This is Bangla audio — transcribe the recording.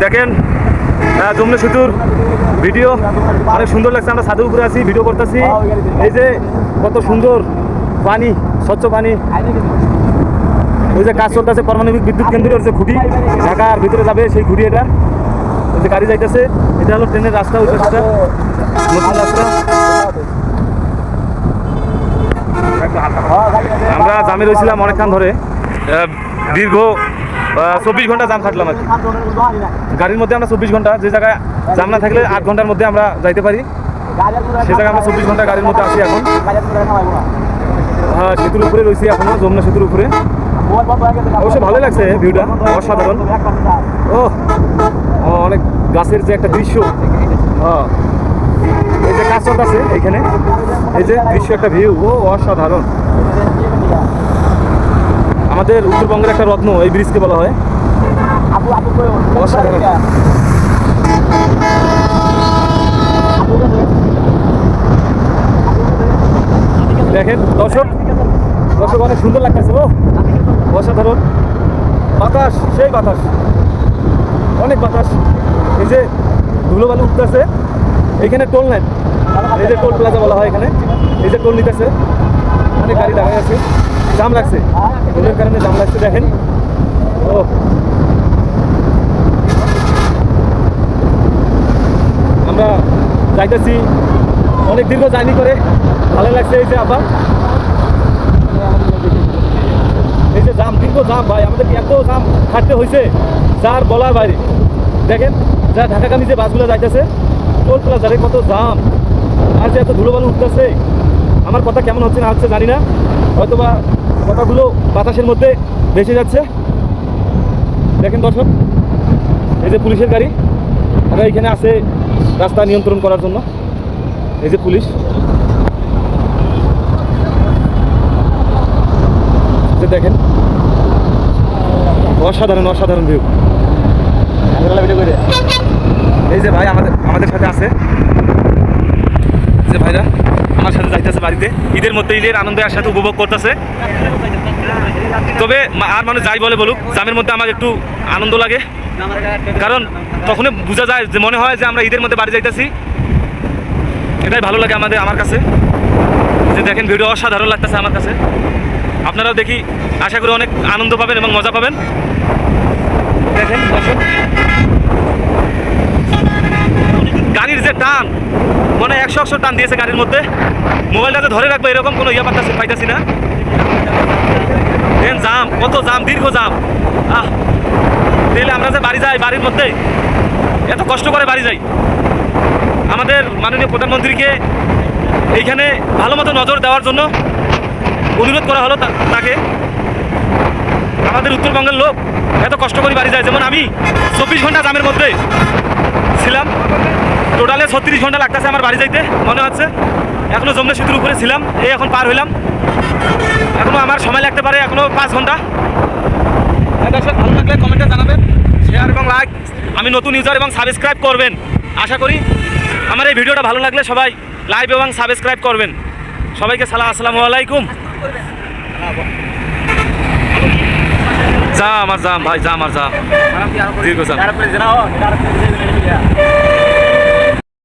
দেখেন যমুনা সেতুর ভিডিও অনেক সুন্দর লাগছে। আমরা ছাদের উপরে আছি, ভিডিও করতেছি। এই যে কত সুন্দর পানি, স্বচ্ছ পানি। ওই যে কাজ চলতেছে পারমাণবিক বিদ্যুৎ কেন্দ্রের যে খুঁটি, ঢাকার ভিতরে যাবে সেই খুঁটি। এটা ওই যে গাড়ি যাইতেছে, এটা হলো ট্রেনের রাস্তা, ওই রাস্তা নতুন রাস্তা। আমরা জামে রয়েছিলাম অনেকক্ষণ ধরে, দীর্ঘ 24 ঘন্টা জাম খাটলাম আর কি। গাড়ির মধ্যে আমরা 24 ঘন্টা, যে জায়গায় জাম না থাকলে 8 ঘন্টার মধ্যে আমরা যাইতে পারি, সে জায়গায় আমরা 24 ঘন্টা গাড়ির মধ্যে আছি এখন। হ্যাঁ, সেতুর উপরে রয়েছি এখনো, যমুনা সেতুর উপরে। অবশ্য ভালোই লাগছে ভিউটা, অসাধারণ। ও অনেক গাছের যে একটা দৃশ্য, হ্যাঁ এই যে কাজ চলতেছে এইখানে, এই যে দৃশ্য একটা ভিউ, ও অসাধারণ। আমাদের উত্তরবঙ্গের একটা রত্ন এই ব্রিজকে বলা হয়, অসাধারণ। দেখেন দর্শক, অনেক সুন্দর লাগতেছে, ও অসাধারণ। বাতাস, সেই বাতাস, অনেক বাতাস। এই যে ধুলো বালু উঠতেছে, এইখানে টোল নেন, এই যে টোল প্লাজা বলা হয় এখানে। এই যে টোল নিতেছে, অনেক গাড়ি দাঁড়ায় আছে, জাম লাগছে, টোলের কারণে জাম লাগছে। দেখেন ও আমরা যাইতেছি অনেক দীর্ঘ জার্নি করে, ভালো লাগছে। এই যে আবার এই যে জাম, দীর্ঘ জাম ভাই, আমাদেরকে এত জাম খাটতে হয়েছে যার বলার বাইরে। দেখেন যা ঢাকাগামী যে বাসগুলো যাইতেছে, টোল প্লাজারে কত জাম, আর যে এত ধুলোবালু উঠতেছে। আমার কথা কেমন হচ্ছে না হচ্ছে জানি না, হয়তোবা কথাগুলো বাতাসের মধ্যে ভেসে যাচ্ছে। দেখেন দর্শক, এই যে পুলিশের গাড়ি, ওরা এইখানে আছে রাস্তা নিয়ন্ত্রণ করার জন্য। এই যে পুলিশ, দেখেন অসাধারণ, অসাধারণ ভিউ। এই যে ভাই আমাদের সাথে আছে, যে ভাইরা আমার সাথে যাইতেছে বাড়িতে, ঈদের মধ্যে ঈদের আনন্দ একসাথে উপভোগ করতেছে। তবে আর মানুষ যাই বলে বলুক, জামের মধ্যে আমার একটু আনন্দ লাগে, কারণ তখনই বোঝা যায় যে মনে হয় যে আমরা ঈদের মধ্যে বাড়ি যাইতেছি। এটাই ভালো লাগে আমার কাছে। যে দেখেন ভিডিও অসাধারণ লাগতেছে আমার কাছে। আপনারাও দেখি আশা করি অনেক আনন্দ পাবেন এবং মজা পাবেন। দেখেন দর্শক, গাড়ির যে টান, মনে 100 টান দিয়েছে গাড়ির মধ্যে। মোবাইলটাতে ধরে রাখবো এরকম কোনো ইয়া পাইতেছি না। দেন জাম, কত জাম, দীর্ঘ জাম। তাহলে আমরা যে বাড়ি যাই, বাড়ির মধ্যে এত কষ্ট করে বাড়ি যাই। আমাদের মাননীয় প্রধানমন্ত্রীকে এইখানে ভালো মতো নজর দেওয়ার জন্য অনুরোধ করা হলো তাকে। আমাদের উত্তরবঙ্গের লোক এত কষ্ট করে বাড়ি যায়, যেমন আমি 24 ঘন্টা জামের মধ্যে ছিলাম, টোটালে 36 ঘন্টা লাগতেছে আমার বাড়ি যাইতে মনে হচ্ছে। এখনও যমুনা সেতুর উপরে ছিলাম, এই এখন পার হইলাম, এখনও আমার সময় লাগতে পারে, এখনও 5 ঘন্টা। ভালো লাগলে কমেন্টে জানাবেন, শেয়ার এবং লাইক। আমি নতুন ইউজার এবং সাবস্ক্রাইব করবেন। আশা করি আমার এই ভিডিওটা ভালো লাগলে সবাই লাইক এবং সাবস্ক্রাইব করবেন। সবাইকে আসসালামু আলাইকুম। জাম আর জাম ভাই, জাম আর জাম, দীর্ঘ জাম।